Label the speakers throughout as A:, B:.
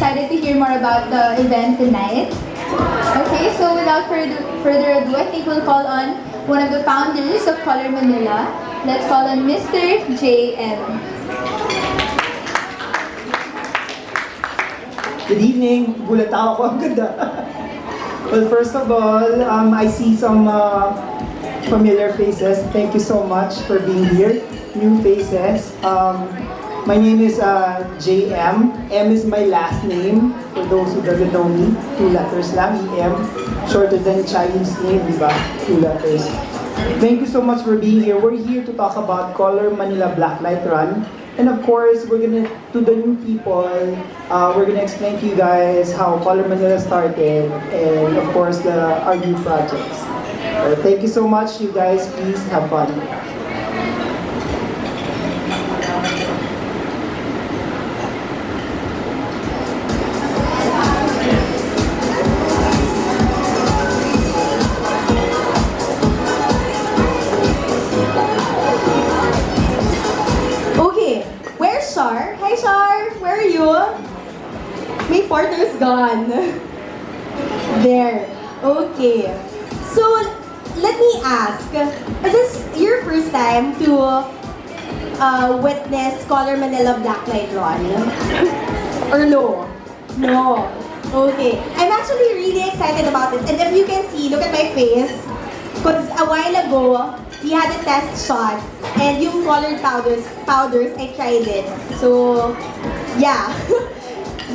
A: excited to hear more about the event tonight. Okay, so without further ado, I think we'll call on one of the founders of Color Manila. Let's call on Mr. JM.
B: Good evening. Gulat ako. Ang ganda. Well, first of all, I see some familiar faces. Thank you so much for being here. New faces. My name is JM. M is my last name. For those who doesn't know me, 2 letters lang, EM. Shorter than Chinese name, di ba? 2 letters. Thank you so much for being here. We're here to talk about Color Manila Blacklight Run. And of course, we're gonna, to the new people, we're gonna explain to you guys how Color Manila started, and of course, our new projects. Thank you so much, you guys. Please have fun.
C: Hi, Shar. Where are you? My partner's gone. There. Okay. So, let me ask. Is this your first time to witness Color Manila Blacklight Run? Or no? No. Okay. I'm actually really excited about this. And if you can see, look at my face. Because a while ago, we had a test shot, and yung colored powders, I tried it. So, yeah.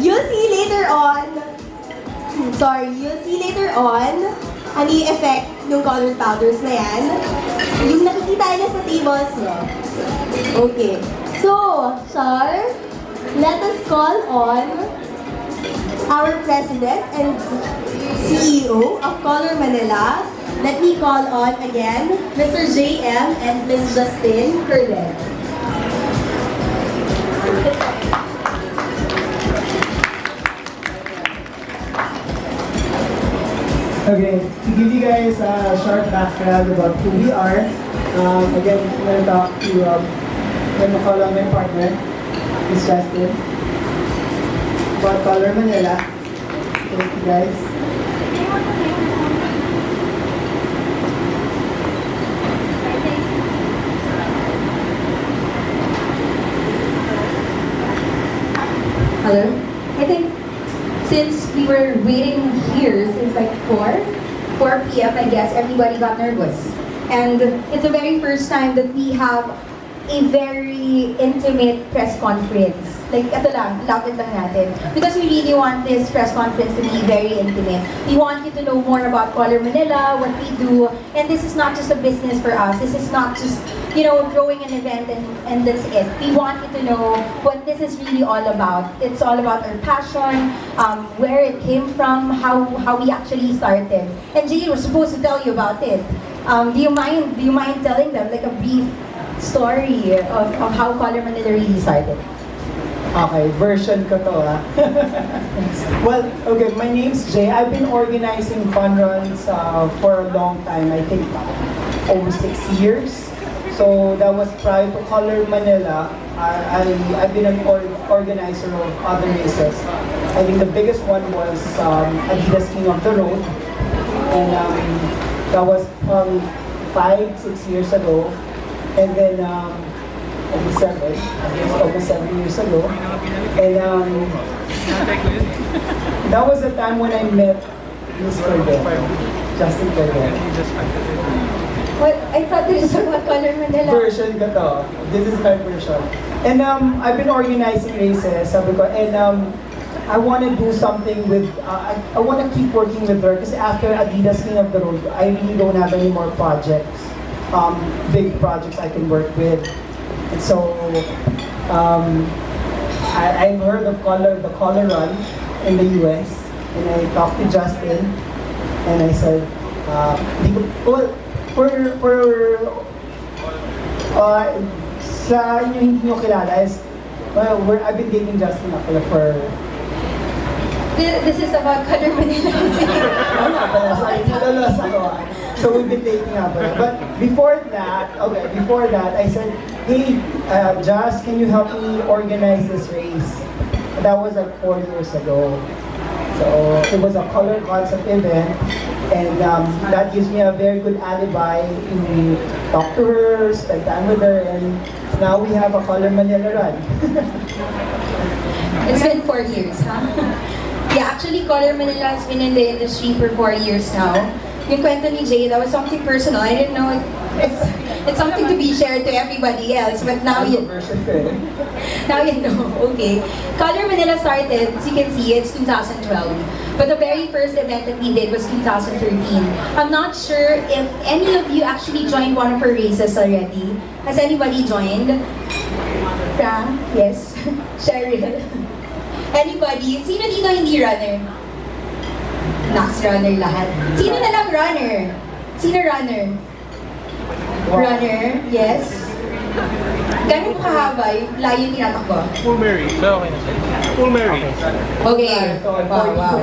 C: You'll see later on, ano yung effect ng colored powders na yan. Yung nakikita niya sa tables niyo. Okay. So, Char, let us call on our President and CEO of Color Manila. Let me call on again Mr. JM and Ms. Justin Curlet.
B: Okay, to give you guys a short background about who we are, again, I'm going to talk to, I'm going to call on my partner, Ms. Justin, about Color Manila. Thank you guys.
D: Hello? I think since we were waiting here since like 4 p.m. I guess everybody got nervous. And it's the very first time that we have a very intimate press conference. Like, ito lang, lapit lang natin. Because we really want this press conference to be very intimate. We want you to know more about Color Manila, what we do, and this is not just a business for us. This is not just, throwing an event and that's it. We want you to know what this is really all about. It's all about our passion, where it came from, how we actually started. And Jay was supposed to tell you about it. Do you mind telling them like a brief story of how Color Manila really started?
B: Okay, version ko to Well, okay, my name's Jay. I've been organizing fun runs for a long time, I think over 6 years. So that was prior to Color Manila. I've been an organizer of other races. I think the biggest one was Adidas King of the Road. And that was probably 5-6 years ago. And then almost 7 years ago. And that was the time when I met Miss Cordell, Justin Cordell.
D: Well, I thought this was about Color Manila.
B: Version ko to. This is my version. And I've been organizing races, sabi ko, and I want to do something with, I want to keep working with her kasi after Adidas King of the Road, I really don't have any more projects, big projects I can work with. And so, I've heard of the Color Run in the US, and I talked to Justin, and I said, sa inyo hindi nyo kilala is, well, I've been dating Justin for...
D: This is about Color Manila.
B: So we've been dating nga pala. But before that, I said, hey, Just, can you help me organize this race? That was like 4 years ago. So it was a color concept event, and that gives me a very good alibi to talk to her, spend time with her, and now we have a Color Manila run.
D: It's been 4 years, huh? Yeah, actually, Color Manila has been in the industry for 4 years now. Yung kwento ni Jay, that was something personal. I didn't know it's something to be shared to everybody else, but now you now you know. Okay, Color Manila started, as you can see, it's 2012. But the very first event that we did was 2013. I'm not sure if any of you actually joined one of her races already. Has anybody joined? Frank? Yes. Cheryl? Anybody? Sino dito hindi runner? Nax runner lahat. Sino na lang runner? Sino runner? Runner? Yes. Gano'n kahaba yung layo yung tinatakbo?
E: Full Mary. So, okay na siya. Full Mary.
D: Okay. Wow.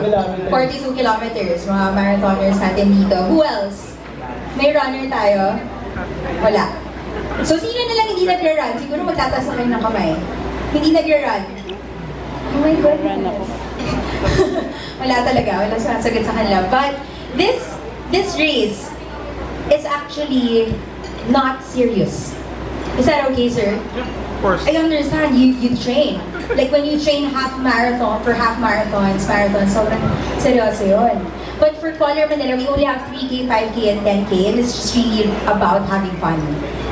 D: 42 kilometers. Mga marathoners natin dito. Who else? May runner tayo? Wala. So, sino na lang hindi nag-run? Siguro magtataas na kayo ng kamay. Hindi nag-run. Oh my goodness. Wala talaga. Wala sumasagot sa kanila. But this race is actually not serious. Is that okay, sir?
E: Of course.
D: I understand you train. Like when you train half marathon, marathons, sobrang seryoso yun. But for Color Manila, we only have 3K, 5K, and 10K, and it's just really about having fun.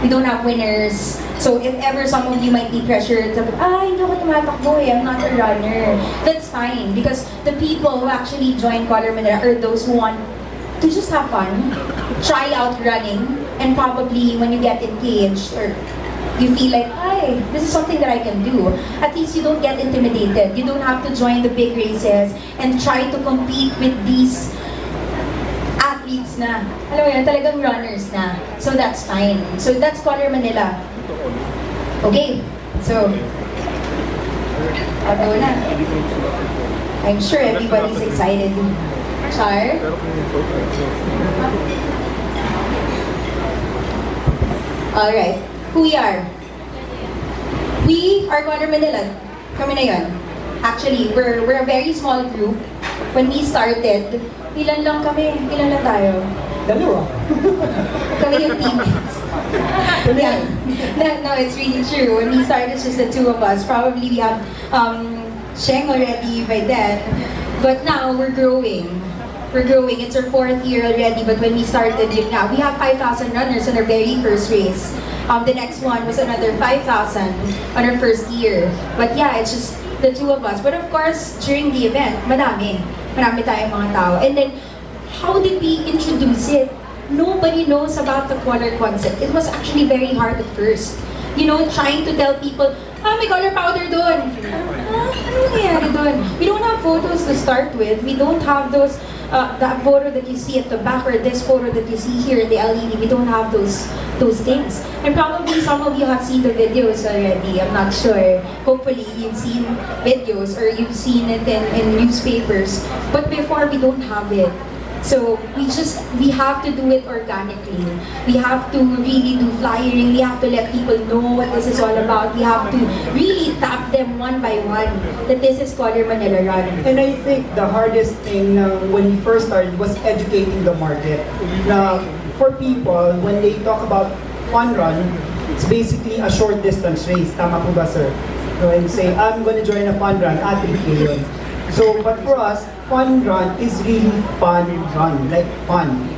D: We don't have winners. So if ever some of you might be pressured to, hindi ako tumatakbo I'm not a runner. That's fine, because the people who actually join Color Manila are those who want to just have fun, try out running, and probably when you get engaged or you feel like, this is something that I can do. At least you don't get intimidated. You don't have to join the big races and try to compete with these athletes na. Alam mo yan, talagang runners na. So that's fine. So that's Color Manila. Okay. So, I'll go na. I'm sure everybody's excited. Char? Alright. Who we are? We are Color Manila. Kami na yun. Actually, we're a very small group. When we started, ilan lang kami? Ilan lang tayo?
B: Dalawa.
D: Kami yung teammates. Yeah. No, it's really true. When we started, it's just the two of us. Probably we have Sheng already by then. But now, we're growing. We're growing. It's our 4th year already. But when we started, yun nga, we have 5,000 runners in our very first race. The next one was another 5,000 on our first year. But yeah, it's just the two of us. But of course, during the event, marami tayong mga tao. And then, how did we introduce it? Nobody knows about the color concept. It was actually very hard at first. You know, trying to tell people, may color powder doon. Ano nangyayari doon? We don't have photos to start with. We don't have those, that photo that you see at the back or this photo that you see here in the LED. We don't have those things. And probably some of you have seen the videos already. I'm not sure. Hopefully you've seen videos or you've seen it in newspapers. But before, we don't have it. So we have to do it organically. We have to really do flyering. We have to let people know what this is all about. We have to really tap them one by one that this is Color Manila Run.
B: And I think the hardest thing when we first started was educating the market. Now, for people, when they talk about fun run, it's basically a short distance race. Tama po ba, sir? So when you say, I'm going to join a fun run, 3K yun. So, but for us, fun run is really fun run, like fun.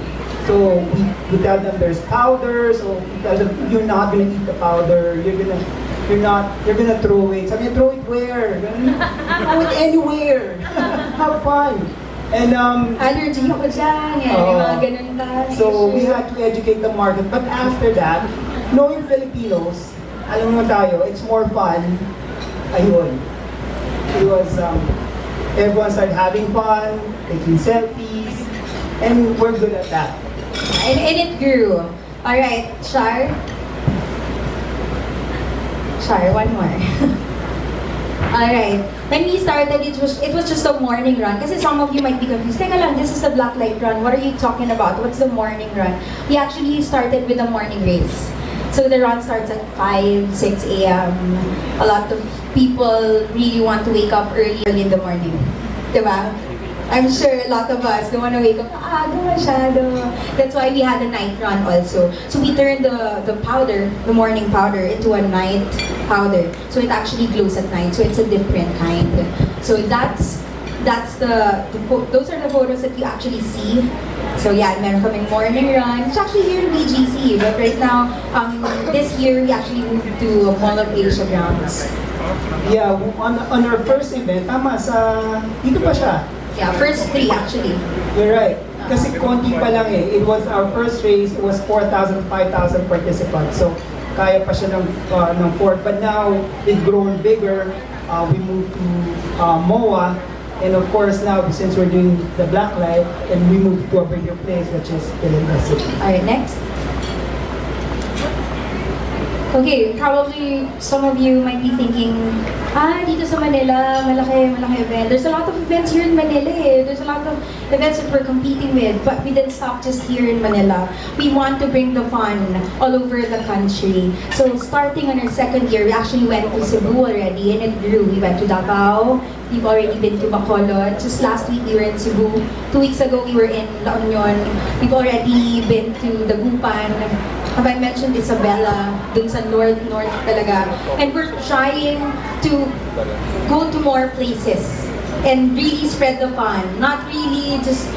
B: So we tell them there's powder, so we tell them you're not gonna eat the powder, you're gonna throw it. Sabi niya, throw it where? Throw it anywhere. Have fun. And
D: allergy ako dyan, yan, yung mga ganun ba?
B: so we had to educate the market. But after that, knowing Filipinos, alam mo tayo, it's more fun. Ayun. It was everyone started having fun, taking selfies, and we're good at that.
D: And it grew. Alright, Char? Char, one more. Alright. When we started, it was just a morning run. Kasi some of you might be confused. Teka lang, this is the black light run. What are you talking about? What's the morning run? We actually started with a morning race. So the run starts at 5, 6 a.m. A lot of people really want to wake up early in the morning. Diba? I'm sure a lot of us don't want to wake up masyado. That's why we had a night run also. So we turned the powder, the morning powder, into a night powder. So it actually glows at night. So it's a different kind. So those are the photos that you actually see. So yeah, meron kaming morning run. It's actually here in BGC, but right now, this year we actually moved to Mall of Asia grounds.
B: Yeah, on our first event, tama, dito pa siya.
D: Yeah, first 3 actually.
B: You're right. Kasi konti pa lang eh. It was our first race, it was 4,000, 5,000 participants. So, kaya pa siya ng 4. But now, it's grown bigger. We moved to MOA. And of course now, since we're doing the black light, and we moved to a bigger place, which is Manila City.
D: Alright, next. Okay, probably some of you might be thinking, dito sa Manila, malaki event. There's a lot of events here in Manila eh. There's a lot of events that we're competing with, but we didn't stop just here in Manila. We want to bring the fun all over the country. So starting on our second year, we actually went to Cebu already, and it grew. We went to Davao. We've already been to Bacolod. Just last week we were in Cebu. 2 weeks ago we were in La Union. We've already been to Dagupan. Have I mentioned Isabela? Dun sa north talaga. And we're trying to go to more places and really spread the fun. Not really just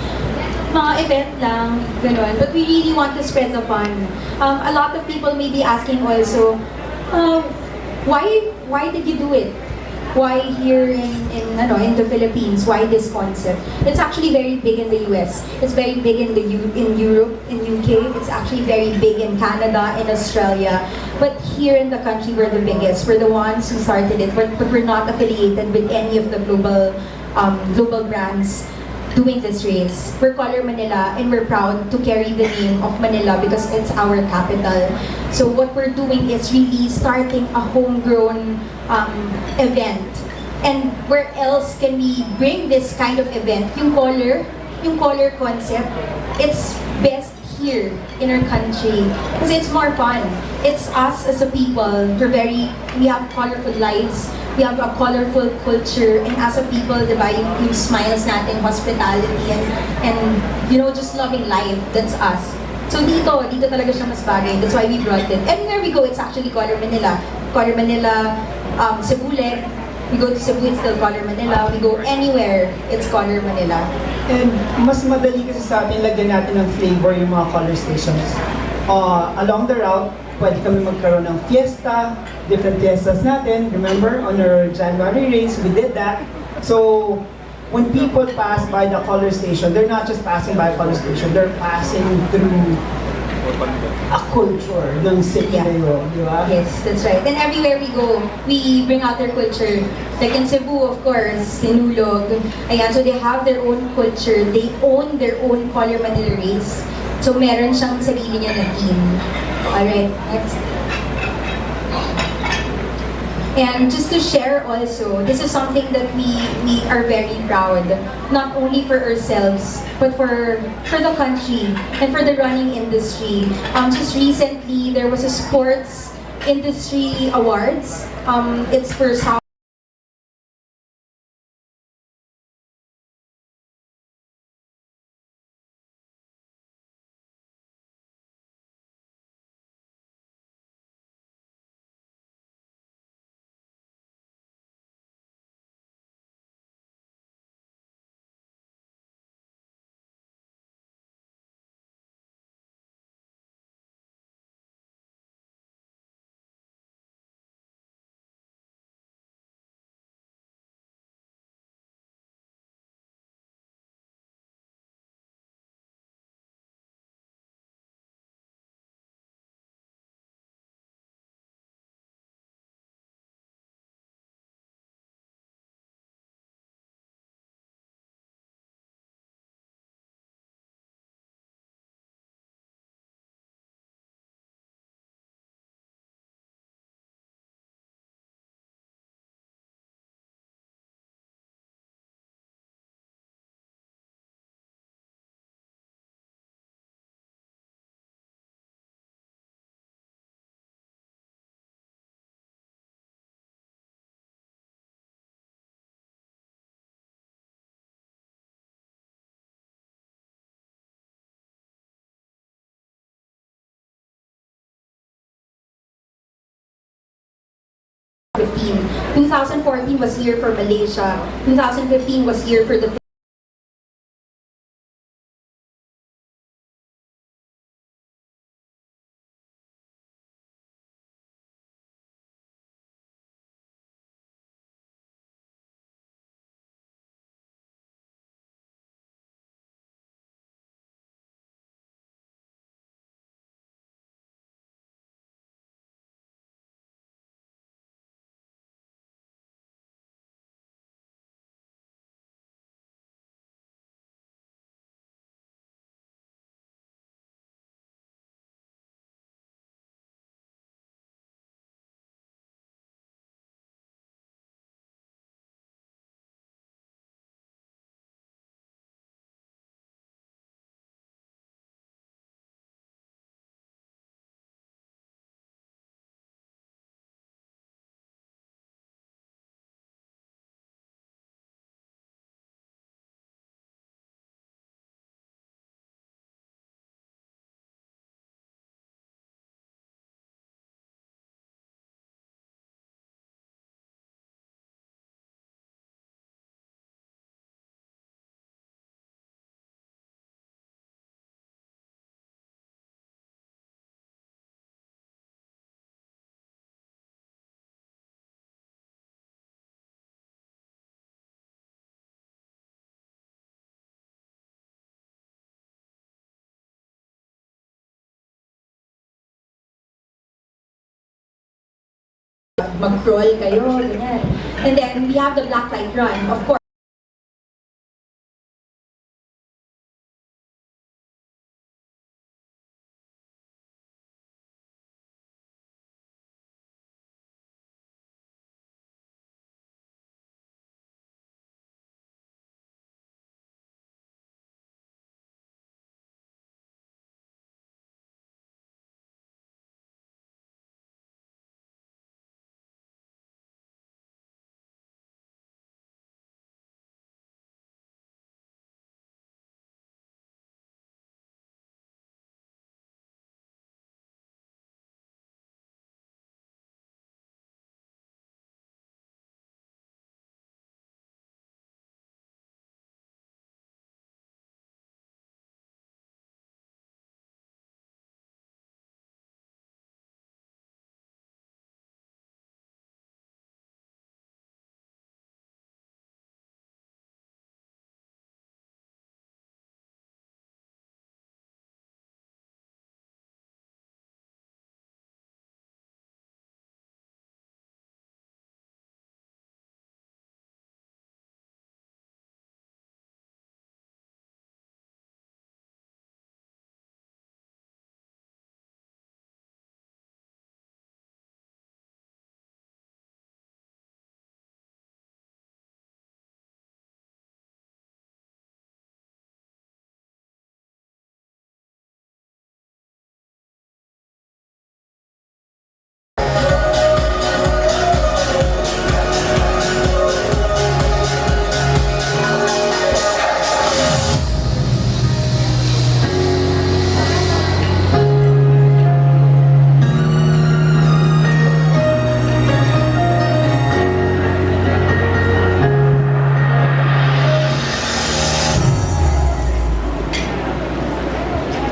D: mga event lang, ganun. But we really want to spread the fun. A lot of people may be asking also, why did you do it? Why here in the Philippines? Why this concept? It's actually very big in the US. It's very big in Europe, in UK. It's actually very big in Canada, in Australia. But here in the country, we're the biggest. We're the ones who started it, but we're not affiliated with any of the global brands doing this race. We're Color Manila, and we're proud to carry the name of Manila because it's our capital. So what we're doing is really starting a homegrown event. And where else can we bring this kind of event? Yung color concept, it's best here in our country because it's more fun. It's us as a people. We have colorful lives. We have a colorful culture, and as a people, diba, yung smiles natin, hospitality, and just loving life. That's us. So dito talaga siya mas bagay. That's why we brought it. Anywhere we go, it's actually Color Manila. Color Manila, Cebu, we go to Cebu, it's still Color Manila. We go anywhere, it's Color Manila.
B: And mas madali kasi sa atin, lagyan natin ng flavor yung mga color stations. Along the route, pwede kami magkaroon ng fiesta, different fiestas natin. Remember, on our January race, we did that. So, when people pass by the color station, they're not just passing by a color station, they're passing through a culture ng city na yun, di ba?
D: Yes, that's right. And everywhere we go, we bring out their culture. Like in Cebu, of course, Sinulog. Ayan, so they have their own culture. They own their own Color Manila race. So meron siyang sarili niya na team. Alright, next. And just to share also, this is something that we are very proud, not only for ourselves, but for the country and for the running industry. Just recently, there was a sports industry awards. It's for South 2014 was year for Malaysia. 2015 was year for the mag-crawl kayo, ganyan. And then we have the black light run, of course.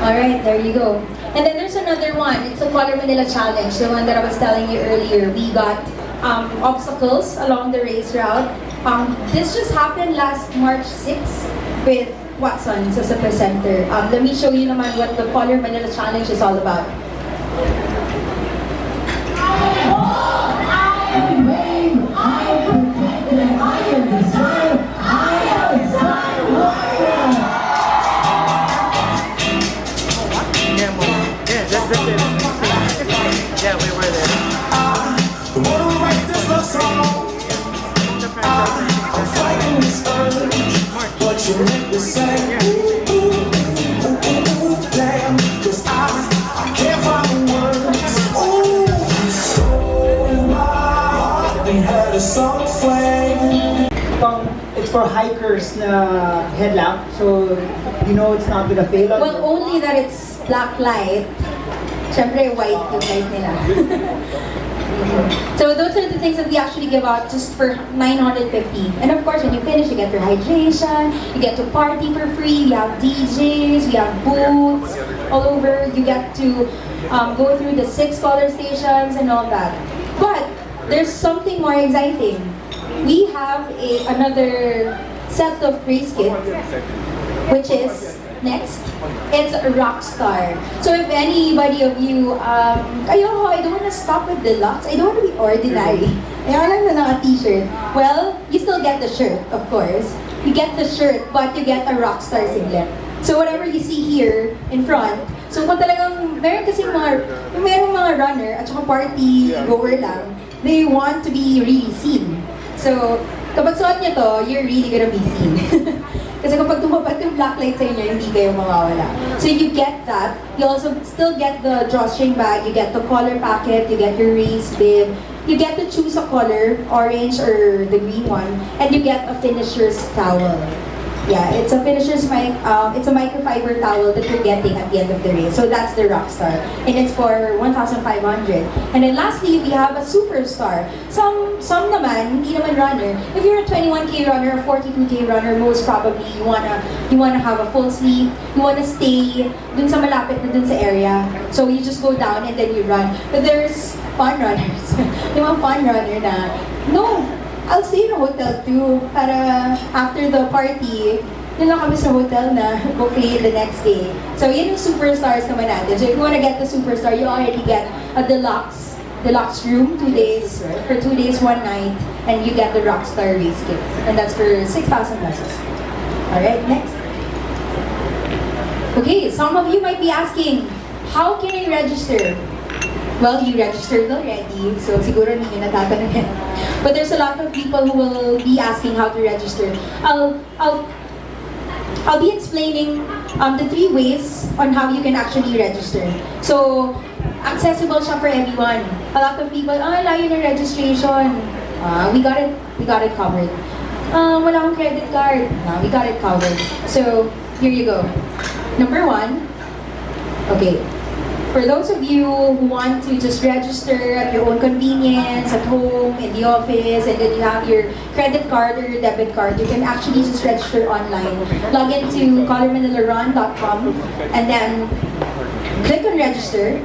D: Alright, there you go. And then there's another one. It's a Color Manila Challenge, the one that I was telling you earlier. We got obstacles along the race route. This just happened last March 6 with Watsons as a presenter. Let me show you naman what the Color Manila Challenge is all about.
E: That's it. Yeah, we were there.
F: The one who write this love song, I'm fighting this urge, but you make me say, ooh, ooh, ooh, ooh, damn, 'cause I can't find the words. Ooh, so in my heart, we had a summer flame.
B: It's for hikers na headlamp, so you know it's not gonna fail on
D: Well,
B: you.
D: only that it's black light. Siyempre, white yung light nila. So those are the things that we actually give out just for 950. And of course, when you finish, you get your hydration, you get to party for free, we have DJs, we have booths all over, you get to go through the 6 color stations and all that. But there's something more exciting. We have another set of race kits, which is next. It's a Rockstar. So if anybody of you, ayoko, I don't want to stop with deluxe. I don't want to be ordinary. Ayoko lang na naka-t-shirt. Well, you still get the shirt, of course. You get the shirt, but you get a Rockstar singlet. So whatever you see here in front, so kung talagang, meron kasi merong mga runner at saka party goer lang, they want to be really seen. So, kapag suot nyo to, you're really gonna be seen. Kasi kapag tumapat yung black light sa inyo, hindi kayo mawawala. So you get that. You also still get the drawstring bag, you get the collar packet, you get your race bib, you get to choose a color, orange or the green one, and you get a finisher's towel. Yeah, it's a finisher's it's a microfiber towel that you're getting at the end of the race. So that's the Rockstar. And it's for 1,500. And then lastly, we have a Superstar. Some naman, hindi naman runner. If you're a 21K runner, a 42K runner, most probably you wanna have a full sleep. You wanna stay dun sa malapit na dun sa area. So you just go down and then you run. But there's fun runners. Yung mga fun runner na, no, I'll stay in a hotel too, para after the party, yun lang kami sa hotel na buffet the next day. So yun yung Superstars naman natin. So if you wanna get the Superstar, you already get a deluxe room, 2 days, for 2 days, 1 night, and you get the Rockstar race kit. And that's for 6,000 pesos. Alright, next. Okay, some of you might be asking, how can I register? Well, you registered already, so siguro hindi nyo natatanungin. But there's a lot of people who will be asking how to register. I'll be explaining the 3 ways on how you can actually register. So, accessible siya for everyone. A lot of people, layo ng registration. We got it covered. Wala akong credit card. We got it covered. So, here you go. Number 1, okay. For those of you who want to just register at your own convenience, at home, in the office, and then you have your credit card or your debit card, you can actually just register online. Log into colormanilarun.com and then click on register.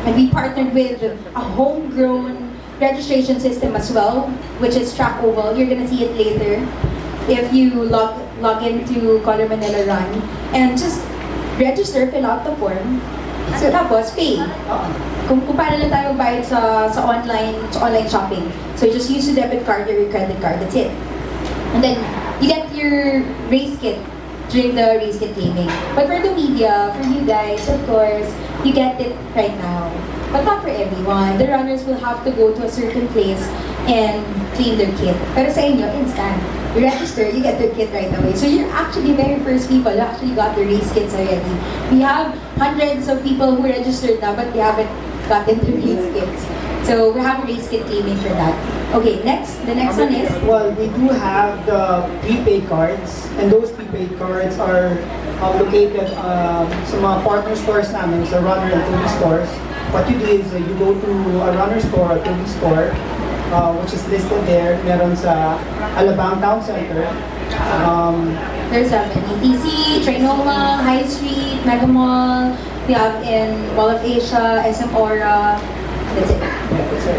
D: And we partnered with a homegrown registration system as well, which is Track Oval. You're gonna see it later if you log into Color Manila Run and just register, fill out the form. So tapos, pay. Kung paano lang tayo magbayad sa online shopping. So just use your debit card or your credit card, that's it. And then, you get your race kit during the race kit claiming. But for the media, for you guys, of course, you get it right now. But not for everyone. The runners will have to go to a certain place and claim their kit. Pero sa inyo, instant. You register, you get their kit right away. So you're actually very first people who actually got the race kits already. We have hundreds of people who registered now, but they haven't gotten the race kits. So we have a race kit claiming for that. Okay, next. The next one is?
B: Well, we do have the prepaid cards, and those prepaid cards are located sa mga partner stores namin, sa runner and TV stores. What you do is you go to a runner store, a TV store, which is listed there. Meron sa Alabang Town Center.
D: There's an ETC, Trinoma, High Street, Mega Mall. We have in Mall of Asia, SM Aura. That's it.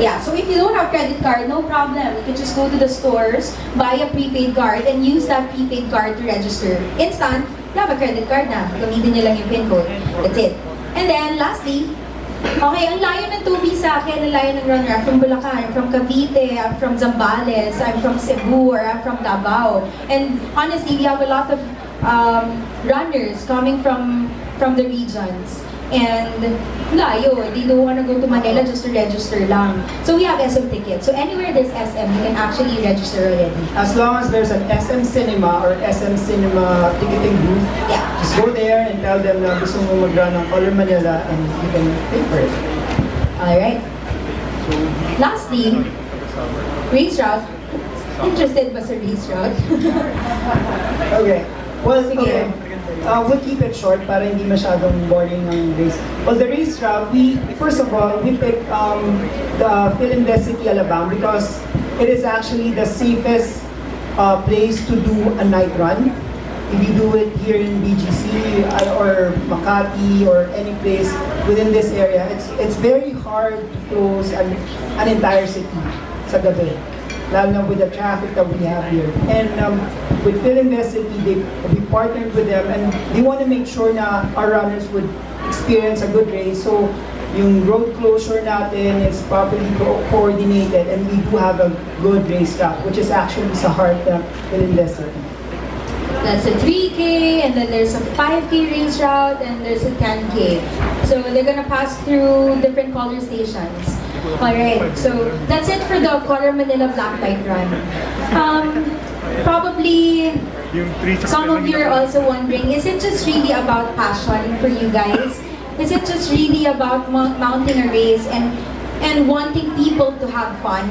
D: Yeah, so if you don't have credit card, no problem. You can just go to the stores, buy a prepaid card, and use that prepaid card to register. Instant, you have a credit card na. Gamitin nyo lang yung PIN code. That's it. And then, lastly, okay, ang layo ng tubig sa akin, ang layo ng runner. I'm from Bulacan, I'm from Cavite, I'm from Zambales, I'm from Cebu, or I'm from Davao. And honestly, we have a lot of runners coming from the regions. And layo, they don't want to go to Manila just to register lang. So we have SM tickets. So anywhere there's SM, you can actually register already.
B: As long as there's an SM Cinema or SM Cinema ticketing booth,
D: Yeah.
B: just go there and tell them na gusto mo mag-run ng Color Manila and you can pay for it.
D: Alright. Lastly, race route. Interested ba sa race route?
B: Okay. Well,
D: Sige.
B: okay. we'll keep it short para hindi masyadong boring ng race. Well, the race route, first of all, we picked the Philinvest City, Alabang because it is actually the safest place to do a night run. If you do it here in BGC or Makati or any place within this area, it's very hard to close an entire city sa gabi. Lalo na with the traffic that we have here. And with Philinvest City, we partnered with them and they want to make sure na our runners would experience a good race. So yung road closure natin is properly coordinated and we do have a good race track, which is actually sa heart ng Philinvest City.
D: That's a 3K, and then there's a 5K race route, and there's a 10K. So they're gonna pass through different color stations. Alright, so that's it for the Color Manila Black Light Run. Probably some of you are also wondering, is it just really about passion for you guys? Is it just really about mounting a race and wanting people to have fun?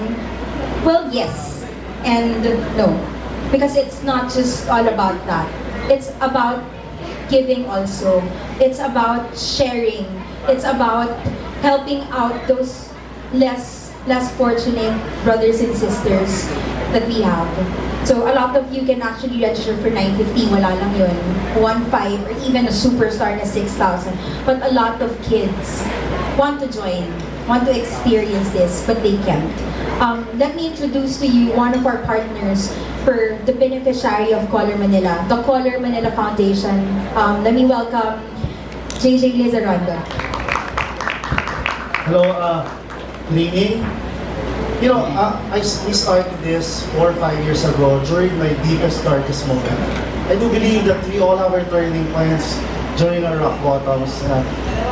D: Well, yes and no. Because it's not just all about that. It's about giving also. It's about sharing. It's about helping out those less fortunate brothers and sisters that we have. So a lot of you can actually register for 950, wala lang yun. 1.5 or even a superstar na 6,000. But a lot of kids want to join, want to experience this, but they can't. Let me introduce to you one of our partners for the beneficiary of Color Manila, the Color Manila Foundation. Let me welcome JJ Lizarondo.
G: Hello, good evening. You know, we started this 4 or 5 years ago during my deepest, darkest moment. I do believe that we all have our turning points during our rock bottoms.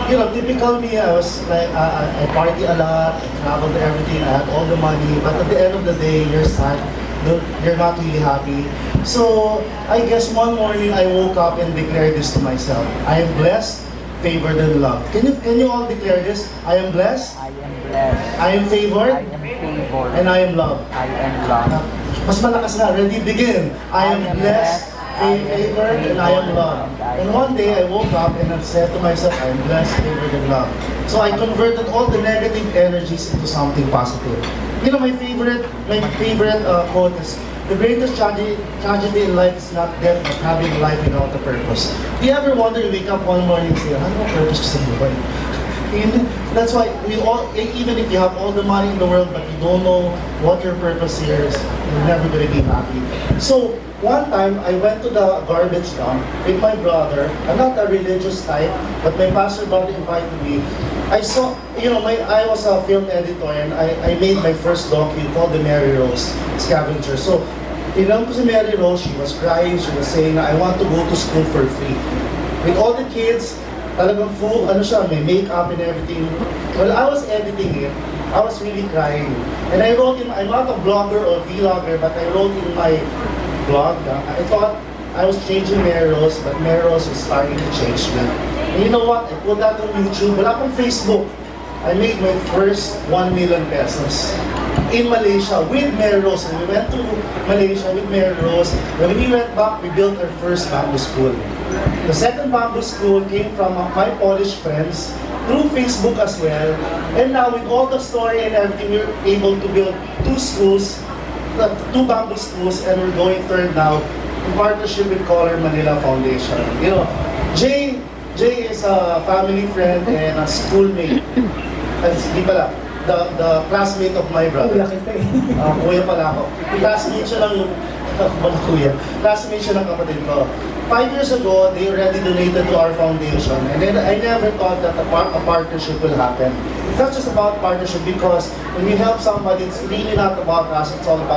G: You know, typical me, I was like, I party a lot, I traveled everything, I had all the money, but at the end of the day, you're sad, you're not really happy. So, I guess one morning I woke up and declared this to myself. I am blessed, favored, and loved. Can you all declare this? I am blessed.
E: I am blessed.
G: I am favored.
E: I am favored.
G: And I am loved.
E: I am loved.
G: Mas malakas na, ready, begin. I am blessed, favored, and I am loved. And one day I woke up and I said to myself, I am blessed, favored, and loved. So I converted all the negative energies into something positive. You know, my favorite quote is, the greatest tragedy in life is not death, but having life without a purpose. Do you ever wonder, you wake up one morning and say, ano ang purpose ko sa buhay? And that's why we all, even if you have all the money in the world, but you don't know what your purpose here is, you're never going to be happy. So, one time, I went to the garbage dump with my brother. I'm not a religious type, but my pastor brother invited me. I saw, you know, I was a film editor and I made my first docu called The Mary Rose Scavenger. So, tinanong ko si Mary Rose, she was crying, she was saying, I want to go to school for free. With all the kids, talagang full, ano siya, may makeup and everything. While I was editing it, I was really crying. And I wrote I'm not a blogger or vlogger, but I wrote in my blog, I thought I was changing Mary Rose, but Mary Rose was starting to change me. And you know what? I put that on YouTube, wala akong Facebook. I made my first 1 million pesos in Malaysia with Mary Rose. And we went to Malaysia with Mary Rose. When we went back, we built our first bamboo school. The second bamboo school came from my Polish friends through Facebook as well. And now with all the story and everything, we were able to build 2 schools, 2 bamboo schools, and we're going third now in partnership with Color Manila Foundation. You know, Jay is a family friend and a schoolmate. Di pala, the classmate of my brother. Kuya pala ako. Classmate siya ng, kuya. Classmate siya ng kapatid ko. 5 years ago, they already donated to our foundation. And then I never thought that a partnership will happen. It's not just about partnership because when you help somebody, it's really not about us, it's all about